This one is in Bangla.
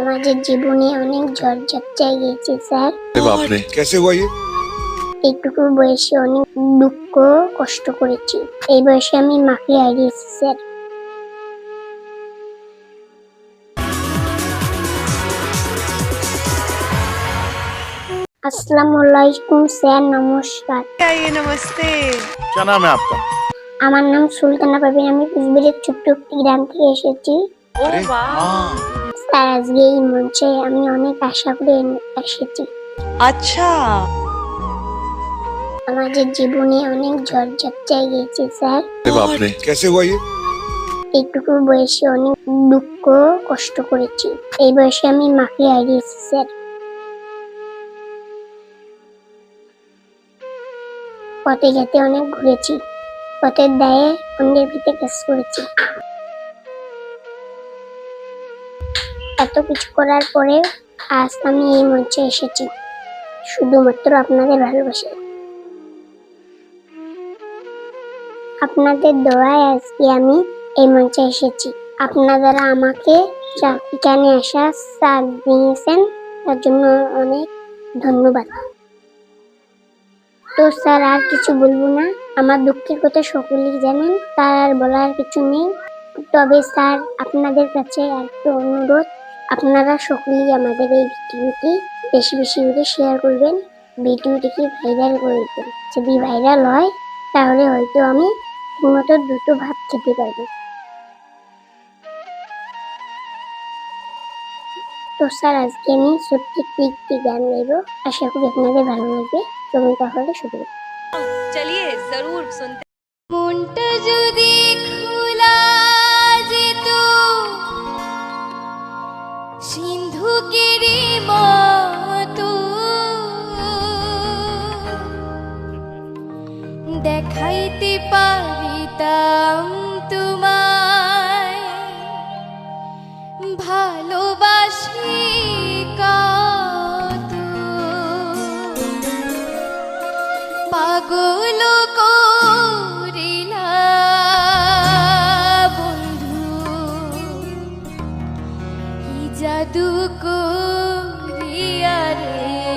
আমাদের জীবনে অনেক ঝড়-ঝাপটায় গিয়েছে স্যার। बाप रे कैसे हुआ ये? এইটুকু বয়সে অনেক দুঃখ কষ্ট করেছি। এই বয়সে আমি মাকে হারিয়েছি স্যার। আসসালামু আলাইকুম স্যার, নমস্কার। आइए नमस्ते। क्या नाम है आपका? আমার নাম সুলতানা পারভিন। আমি কুচবিহারের ছোট্ট একটি গ্রাম থেকে এসেছি। ओ वाह, স্যার, আজকে এই মঞ্চে আমি অনেক আশা করে এসেছি। अच्छा। আমাদের জীবনে অনেক ঝড়-ঝাপটায় গিয়েছে স্যার। बाप रे कैसे हुआ ये? এইটুকু বয়সে অনেক দুঃখ কষ্ট করেছি। এই বয়সে আমি মাকে হারিয়েছি স্যার। পথে যেতে অনেক ঘুরেছি, পথের দায়ে অন্যের ভিতরে কাজ করেছি। এত কিছু করার পরে আজ আমি এই মঞ্চে এসেছি শুধুমাত্র আপনাদের ভালোবাসে। আপনাদের দোয়ায় আজকে আমি এই মঞ্চে এসেছি। আপনারা আমাকে এখানে আসা সাথ দিয়েছেন, তার জন্য অনেক ধন্যবাদ। তো স্যার, আর কিছু বলবো না। আমার দুঃখের কথা সকলেই জানেন, তার আর বলার কিছু নেই। তবে স্যার, আপনাদের কাছে একটা অনুরোধ, আপনারা সকলেই আমাদের এই ভিডিওটি বেশি বেশি করে শেয়ার করবেন, ভিডিওটিকে ভাইরাল করে দেবেন। যদি ভাইরাল হয় তাহলে হয়তো আমি ঠিকমতো দুটো ভাত খেতে পারবো। তো স্যার, আজকে আমি সত্যি একটি গান গাইব, আশা করি আপনাদের ভালো লাগবে। তুমি তাহলে শুরু করো। चलिए जरूर सुनते। মনটা যদি খোলা যেত সিন্ধুকেরই মতো, দেখাইতে পারিতাম তোমায় ভালোবাসি কত। পাগল করিলা বন্ধু, কি জাদু করিয়া রে